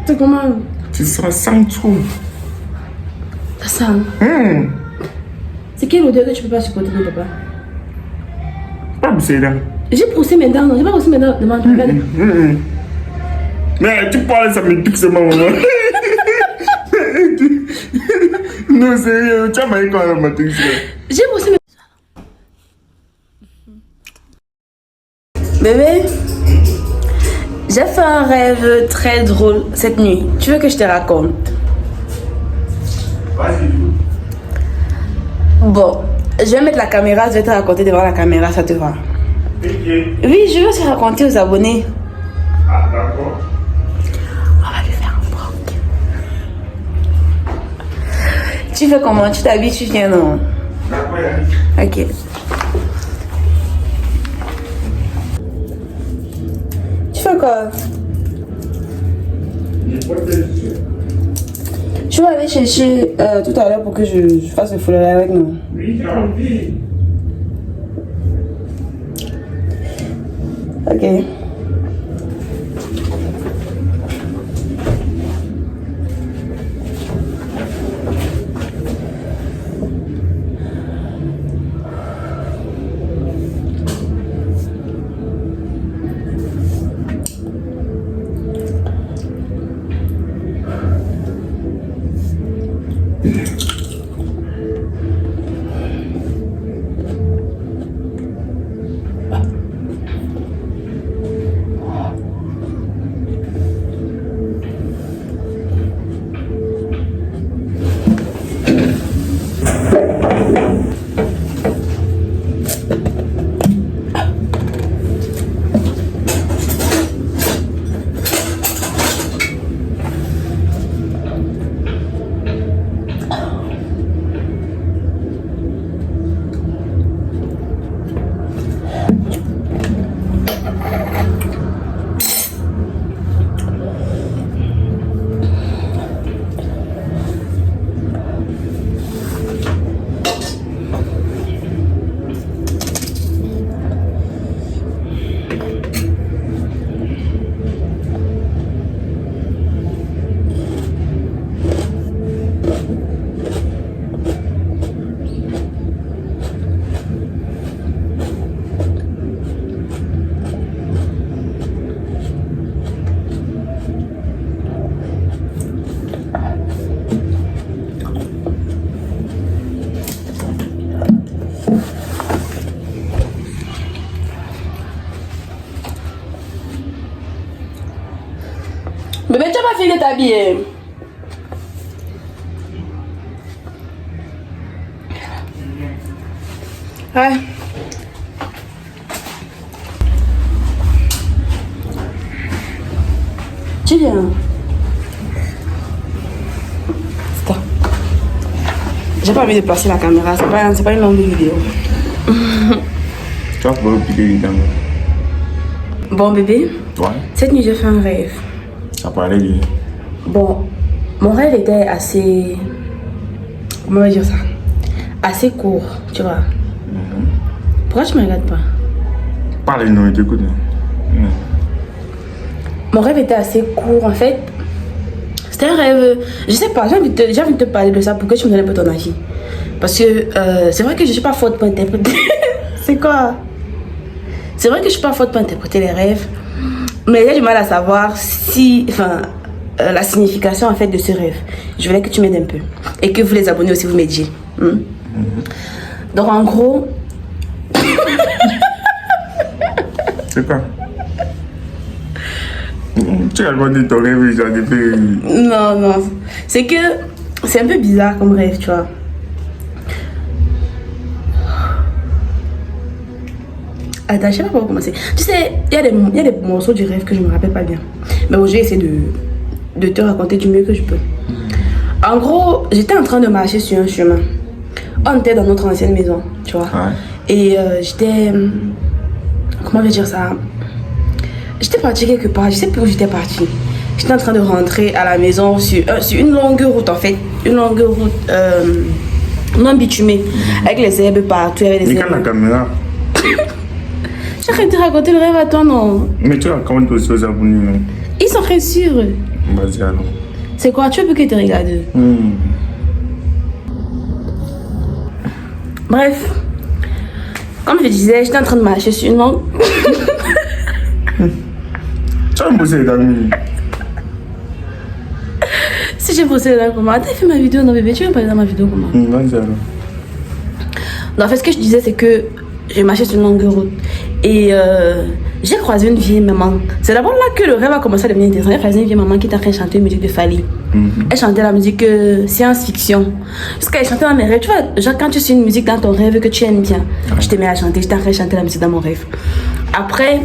C'est comment? Tu seras sans trou. Ça. C'est quelle odeur que tu peux pas supporter, mon papa? Pas brosser les dents. J'ai brossé mes dents, non? J'ai pas brossé mes dents devant toi. Mais tu parles, ça me pique seulement, maman. Non, sérieux, tu as maillé quand même, ma truc. J'ai brossé mes bébé, j'ai fait un rêve très drôle cette nuit. Tu veux que je te raconte? Vas-y. Bon, je vais mettre la caméra, je vais te raconter devant la caméra, ça te va? Okay. Oui, je veux te raconter aux abonnés. Ah, d'accord. On va lui faire un prank. Tu fais comment? Tu t'habilles, tu viens, non? D'accord. Ok. Tu fais quoi? Je vais aller chercher tout à l'heure pour que je fasse le foulard avec nous. Oui, j'ai envie. Ok. Bébé, tu n'as pas fini de t'habiller. Ouais. Tu viens. Stop. J'ai pas envie de placer la caméra, c'est pas une longue vidéo. Tu vas pouvoir piquer les dents. Bon bébé, Ouais. cette nuit j'ai fait un rêve. Ça parlait bien. Bon, mon rêve était assez... Comment on va dire ça? Assez court, tu vois. Pourquoi tu me regardes pas? Parle, non, t'écoutes. Mon rêve était assez court, en fait. C'était un rêve... Je sais pas, j'ai envie de te parler de ça pour que tu me donnes un peu ton avis. Parce que c'est vrai que je suis pas forte pour interpréter... C'est quoi? C'est vrai que je suis pas forte pour interpréter les rêves. Mais j'ai du mal à savoir si... Enfin... la signification en fait de ce rêve. Je voulais que tu m'aides un peu. Et que vous les abonnés aussi vous m'aidiez. Donc en gros... C'est quoi? Tu as raconté ton rêve, j'en ai fait... Non, non. C'est que... C'est un peu bizarre comme rêve, tu vois. Attends, je sais pas comment commencer. Tu sais, il y a des morceaux du rêve que je me rappelle pas bien. Mais bon, je vais essayer de te raconter du mieux que je peux. En gros, j'étais en train de marcher sur un chemin. On était dans notre ancienne maison, tu vois. Ouais. Et j'étais... Comment je vais dire ça? J'étais partie quelque part, je sais plus où j'étais partie. J'étais en train de rentrer à la maison sur une longue route en fait. Une longue route non bitumée. Avec les herbes partout, il y avait des Mais quand la herbes. caméra... J'ai arrêté de raconter le rêve à toi, non? Mais tu racontes aussi aux abonnés. Ils sont très sûrs. Vas-y alors. C'est quoi? Tu veux que je te regarde? Bref, comme je disais, j'étais en train de marcher sur une langue. Tu as bossé dans le Si j'ai bossé là, comment? T'as fait ma vidéo, non bébé? Tu veux parler dans ma vidéo comment? Vas-y alors. Non, en fait, ce que je disais, c'est que j'ai marché sur une longue route. Et j'ai croisé une vieille maman. C'est d'abord là que le rêve a commencé à devenir intéressant. J'ai croisé une vieille maman qui était en train de chanter une musique de Fally. Elle chantait la musique science-fiction. Parce qu'elle chantait dans mes rêves. Tu vois, genre quand tu suis une musique dans ton rêve que tu aimes bien, je te mets à chanter. J'étais en train de chanter la musique dans mon rêve. Après,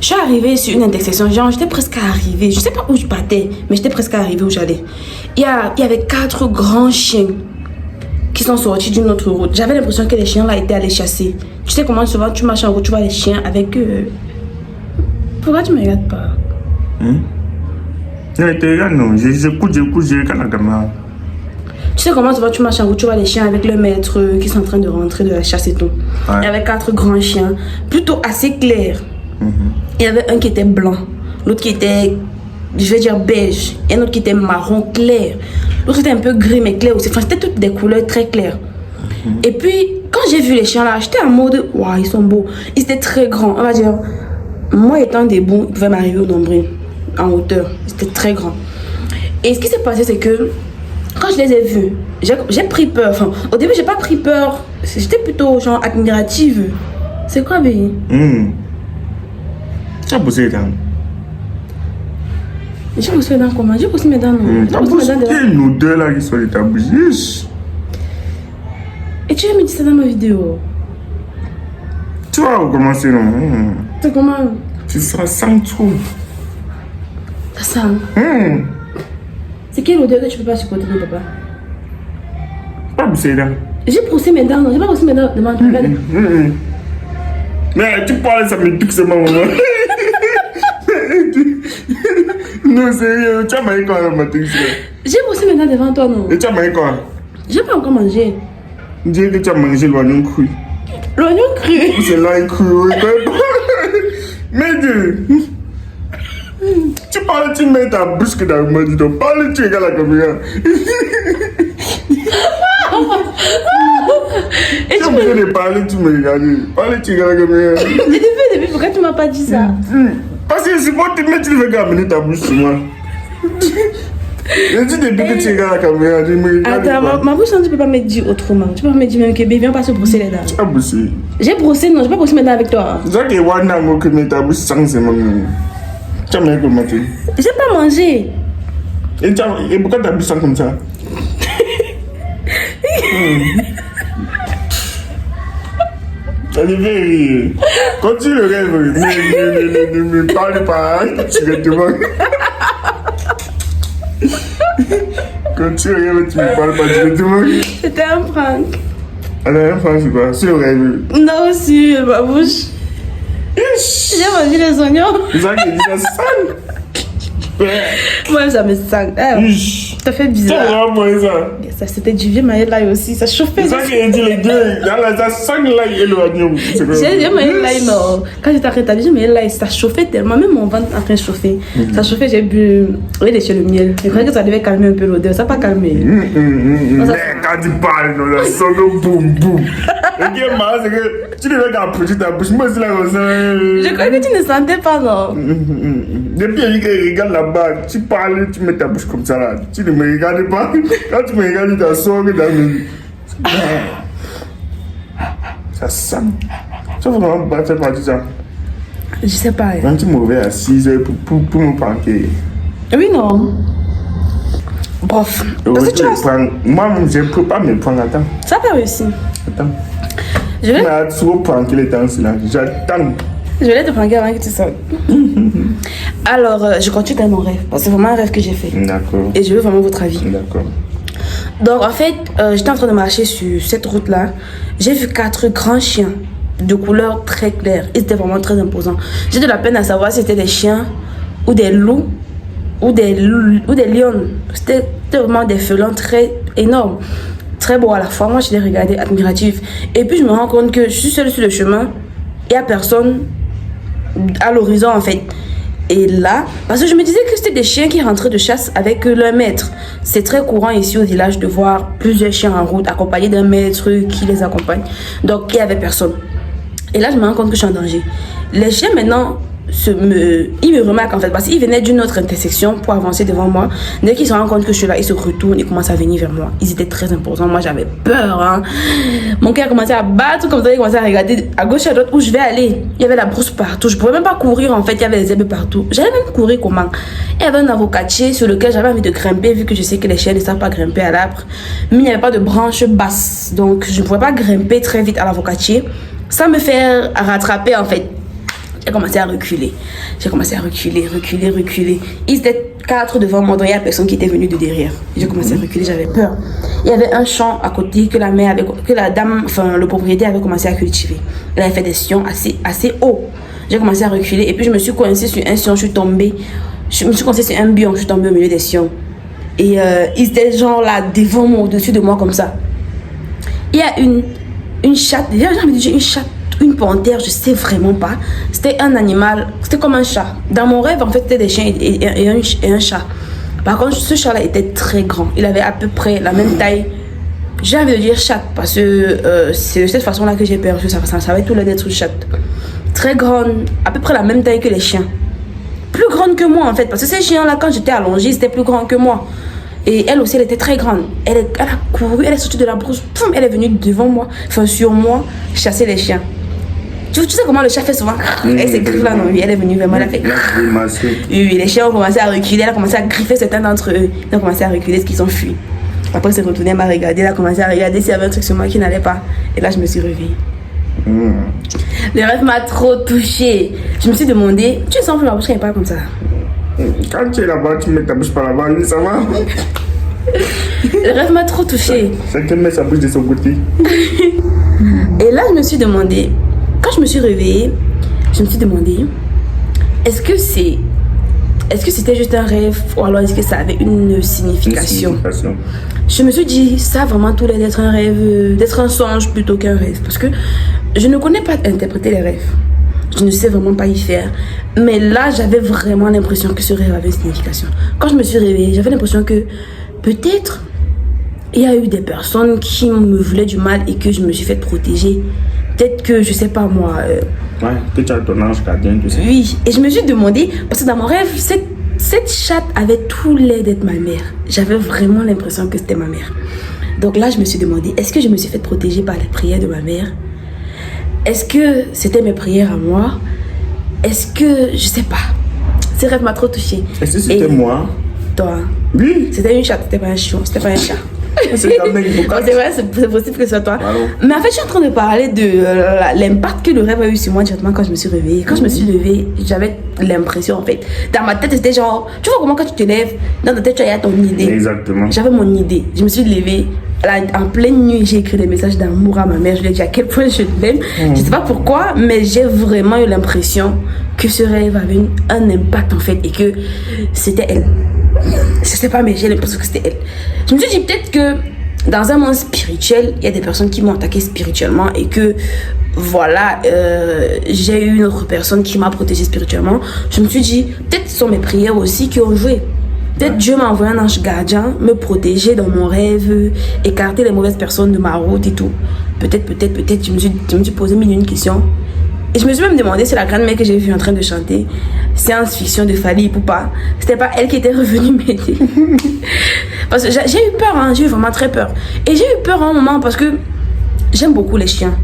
je suis arrivée sur une intersection. Genre, j'étais presque arrivée. Je sais pas où je partais, mais j'étais presque arrivée où j'allais. Il y avait 4 grands chiens qui sont sortis d'une autre route. J'avais l'impression que les chiens là étaient allés chasser. Tu sais comment souvent tu marches en route, tu vois les chiens avec eux. Pourquoi tu me regardes pas? Non, j'écoute, j'ai regarde la caméra. Tu sais comment souvent tu marches en route, tu vois les chiens avec le maître qui sont en train de rentrer de la chasse et tout. Ouais. Il y avait 4 grands chiens, plutôt assez clairs. Il y avait un qui était blanc, l'autre qui était, je vais dire beige, et un autre qui était marron clair. L'autre était un peu gris mais clair aussi. Enfin, c'était toutes des couleurs très claires. Et puis, quand j'ai vu les chiens là, j'étais en mode, waouh, ils sont beaux. Ils étaient très grands. On va dire, moi étant debout, ils pouvaient m'arriver au nombril, en hauteur. C'était très grand. Et ce qui s'est passé, c'est que quand je les ai vus, j'ai pris peur. Enfin, au début, j'ai pas pris peur. J'étais plutôt genre admirative. C'est quoi, bébé? Tu as bossé dans. J'ai bossé mes dents comment? J'ai bossé mes dents, non? Tu as bossé une odeur là qui sort de ta bouche. Et tu veux me dire ça dans ma vidéo? Tu vas recommencer, non? C'est comment? Tu seras sans trou. Ça sent. C'est quelle odeur que tu peux pas supporter, mon papa? Pas bossé là. J'ai brossé mes dents, non? J'ai pas brossé mes dents devant toi. Mais tu parles, ça me pique seulement, maman. Non, sérieux, tu as mangé quoi le matin? J'ai brossé mes dents devant toi, non? Et tu as mangé quoi? J'ai pas encore mangé. Dis que tu as mangé l'oignon cru. L'oignon cru. C'est l'ail cru, oui. Mais dis, tu parles, tu mets ta bouche que dans le monde, tu parles, tu regardes la caméra. Et Tu as besoin de parler, tu me regardes. Parle, tu regardes la caméra. depuis, pourquoi tu m'as pas dit ça? Parce que c'est bon, tu veux amener ta bouche sur moi. Je dis depuis que tu regardes la caméra, tu me regardes. Attends, ma bouche, tu peux pas me dire autrement. Tu peux pas me dire même que bébé, viens pas se brosser les dents. Tu as bossé. J'ai brossé, non, j'ai pas brossé mes dents avec toi. C'est ça que Wanda m'a que met ta bouche sans ses mains. Tu as mangé comme matin. J'ai pas mangé. Et pourquoi ta bouche sent comme ça? Allez, viens rire. Continue le rêve. Ne me parle pas directement. Continue le rêve, tu me parles pas directement. C'était un prank. Alors, c'est quoi? C'est le rêve. Non, aussi, ma bouche. J'ai mangé les oignons. C'est ça qui dit ça sale. Moi, ça me sang. Ça fait C'est bizarre. vraiment ça. Ça, c'était du vieux maïs l'ail aussi. Ça chauffait. C'est ça qui dit les deux. Là, ça sent l'ail et l'oignon. J'ai vieux maïs l'ail, non. Quand j'étais en train de j'ai maïs l'ail, ça chauffait tellement. Même mon ventre en train de chauffer. Ça chauffait, j'ai bu. Oui, le miel. Je croyais que ça devait calmer un peu l'odeur. Ça n'a pas calmé. Mais quand tu parles, ça sent comme boum boum. Et qui est marrant, c'est que tu devais approcher ta bouche. Moi, c'est là comme ça. Je croyais que tu ne sentais pas, non. Depuis qu'il regarde là-bas, tu parles, tu mets ta bouche comme ça là. Tu ne me regardes pas. Quand tu me regardes, tu t'assois que t'as mis. Ça sent. Tu vas vraiment pas faire partie de ça. Je sais pas. Quand tu m'ouvres à 6 heures pour me pranker. Oui, non. Bref. Parce que tu vois, Moi-même, je ne peux pas me prendre. Attends. ça n'a pas réussi. Attends. Je Tu vais, m'as trop pranké les temps là. J'attends. je vais te pranker avant que tu sortes. Alors, je continue dans mon rêve. Parce que c'est vraiment un rêve que j'ai fait. D'accord. Et je veux vraiment votre avis. D'accord. Donc, en fait, j'étais en train de marcher sur cette route-là. J'ai vu 4 grands chiens de couleur très claire. Ils étaient vraiment très imposants. J'ai de la peine à savoir si c'était des chiens ou des loups ou des lions. C'était vraiment des félins très énormes. Très beaux à la fois. Moi, je les regardais admiratifs. Et puis, je me rends compte que je suis seule sur le chemin. Il n'y a personne à l'horizon, en fait. Et là, parce que je me disais que c'était des chiens qui rentraient de chasse avec leur maître. C'est très courant ici au village de voir plusieurs chiens en route accompagnés d'un maître qui les accompagne. Donc, il n'y avait personne. Et là, je me rends compte que je suis en danger. Les chiens, maintenant, ils me remarquent en fait, parce qu'ils venaient d'une autre intersection pour avancer devant moi. Dès qu'ils se rendent compte que je suis là, ils se retournent et commencent à venir vers moi. Ils étaient très importants. Moi, j'avais peur. Hein. Mon cœur commençait à battre comme ça. Il commençait à regarder à gauche et à droite où je vais aller. Il y avait la brousse partout. Je ne pouvais même pas courir en fait. Il y avait les herbes partout. J'allais même courir comment? Il y avait un avocatier sur lequel j'avais envie de grimper, vu que je sais que les chiens ne savent pas grimper à l'arbre. Mais il n'y avait pas de branche basse. Donc, je ne pouvais pas grimper très vite à l'avocatier sans me faire rattraper en fait. J'ai commencé à reculer. J'ai commencé à reculer. Ils étaient 4 devant moi, donc il n'y a personne qui était venu de derrière. J'ai commencé à reculer, j'avais peur. Il y avait un champ à côté que la dame, enfin le propriétaire avait commencé à cultiver. Elle avait fait des sillons assez hauts. J'ai commencé à reculer et puis je me suis coincée sur un sillon, je suis tombée. Je me suis coincée sur un bion, je suis tombée au milieu des sillons. Et ils étaient genre là, devant moi, au-dessus de moi comme ça. Il y a une chatte, j'ai envie de dire une chatte. Une panthère, je sais vraiment pas. C'était un animal, c'était comme un chat. Dans mon rêve, en fait, c'était des chiens et un chat. Par contre, ce chat-là était très grand. Il avait à peu près la même taille. J'ai envie de dire chat parce que c'est de cette façon-là que j'ai perçu ça. Ça avait tout l'air d'être chatte. Très grande, à peu près la même taille que les chiens. Plus grande que moi, en fait. Parce que ces chiens-là, quand j'étais allongée, c'était plus grand que moi. Et elle aussi, elle était très grande. Elle a couru, elle est sortie de la brousse. Poum, elle est venue devant moi, enfin sur moi, chasser les chiens. Tu sais comment le chat fait souvent? Elle s'est griffée là, non, oui, elle est venue vers moi, elle a fait. Oui, les chiens ont commencé à reculer, elle a commencé à griffer certains d'entre eux. Ils ont commencé à reculer, ce qu'ils ont fui. Après, elle s'est retournée, elle m'a regardé, elle a commencé à regarder s'il y avait un truc sur moi qui n'allait pas. Et là, je me suis réveillée. Le rêve m'a trop touchée. Je me suis demandé, tu sens que ma bouche n'est pas comme ça? Quand tu es là-bas, tu mets ta bouche par là-bas, oui, ça va. Le rêve m'a trop touchée. Chacun met sa bouche de son côté. Et là, je me suis demandé, quand je me suis réveillée, je me suis demandé, est-ce que c'était juste un rêve ou alors est-ce que ça avait une signification? Je me suis dit, ça a vraiment tout l'air d'être un rêve, d'être un songe plutôt qu'un rêve. Parce que je ne connais pas interpréter les rêves. Je ne sais vraiment pas y faire. Mais là, j'avais vraiment l'impression que ce rêve avait une signification. Quand je me suis réveillée, j'avais l'impression que peut-être il y a eu des personnes qui me voulaient du mal et que je me suis fait protéger. Peut-être que, je sais pas moi... Ouais, que tu as ton ange gardien, tout ça. Oui, et je me suis demandé, parce que dans mon rêve, cette chatte avait tout l'air d'être ma mère. J'avais vraiment l'impression que c'était ma mère. Donc là, je me suis demandé, est-ce que je me suis fait protéger par les prières de ma mère? Est-ce que c'était mes prières à moi? Est-ce que... Je sais pas. Ce rêve m'a trop touchée. Est-ce que c'était moi? Toi? Oui. C'était une chatte, c'était pas un chien, c'était pas un chat. C'est vrai, c'est possible que ce soit toi. Allô. Mais en fait, je suis en train de parler de l'impact que le rêve a eu sur moi directement quand je me suis réveillée. Quand je me suis levée, j'avais l'impression en fait. Dans ma tête, c'était genre, tu vois comment quand tu te lèves, dans ta tête, tu as ton idée. Exactement. J'avais mon idée. Je me suis levée. Là, en pleine nuit, j'ai écrit des messages d'amour à ma mère. Je lui ai dit à quel point je l'aime. Je sais pas pourquoi, mais j'ai vraiment eu l'impression que ce rêve avait un impact en fait et que c'était elle. Je sais pas, mais j'ai l'impression que c'était elle. Je me suis dit peut-être que dans un monde spirituel, il y a des personnes qui m'ont attaqué spirituellement et que voilà, j'ai eu une autre personne qui m'a protégée spirituellement. Je me suis dit peut-être ce sont mes prières aussi qui ont joué. Peut-être Dieu m'a envoyé un ange gardien, me protéger dans mon rêve, écarter les mauvaises personnes de ma route et tout. Peut-être, je me suis posé mille et une questions. Et je me suis même demandé si la grande mère que j'ai vue en train de chanter science-fiction de Fally Ipupa, c'était pas elle qui était revenue m'aider. Parce que j'ai eu peur, hein, j'ai eu vraiment très peur. Et j'ai eu peur à un moment parce que j'aime beaucoup les chiens.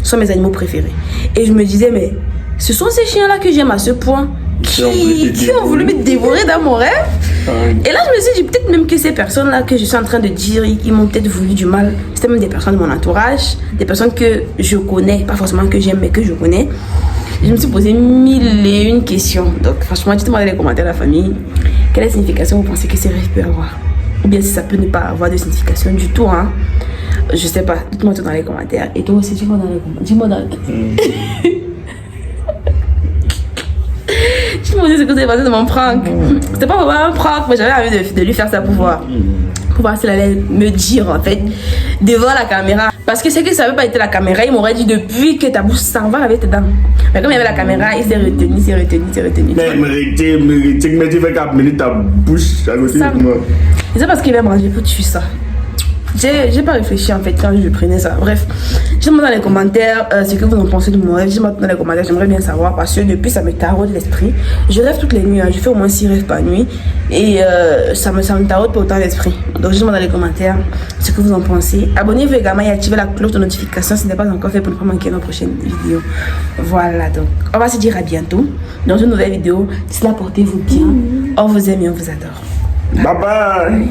Ce sont mes animaux préférés. Et je me disais, mais ce sont ces chiens-là que j'aime à ce point qui ont voulu me dévorer dans mon rêve. Et là, je me suis dit, peut-être même que ces personnes-là que je suis en train de dire, ils m'ont peut-être voulu du mal. C'était même des personnes de mon entourage, des personnes que je connais, pas forcément que j'aime, mais que je connais. Et je me suis posé mille et une questions. Donc, franchement, dites-moi dans les commentaires, la famille, quelle est la signification vous pensez que ces rêves peuvent avoir? Ou bien si ça peut ne pas avoir de signification du tout, hein. Je sais pas, dites-moi tout dans les commentaires. Et toi aussi, dis-moi dans les commentaires. Dis-moi dans les... Tu me dis ce que c'est passé de mon prank. C'était pas vraiment un prank, mais j'avais envie de lui faire ça pour voir s'il allait me dire en fait devant la caméra. Parce que c'est que ça n'avait pas été la caméra, il m'aurait dit depuis que ta bouche s'en va avec tes dents. Mais comme il y avait la caméra, il s'est retenu. Mais tu fais qu'à mener ta bouche à côté de moi. C'est parce qu'il va manger pour tuer ça. J'ai pas réfléchi en fait quand je prenais ça. Bref, dites-moi dans les commentaires ce que vous en pensez de mon rêve. Dites-moi dans les commentaires, j'aimerais bien savoir parce que depuis ça me taraude l'esprit. Je rêve toutes les nuits, hein. Je fais au moins 6 rêves par nuit et ça me taraude pas autant l'esprit. Donc dites-moi dans les commentaires ce que vous en pensez. Abonnez-vous également et activez la cloche de notification si ce n'est pas encore fait pour ne pas manquer nos prochaines vidéos. Voilà, donc on va se dire à bientôt dans une nouvelle vidéo. D'ici là, portez-vous bien. On vous aime et on vous adore. Bye bye.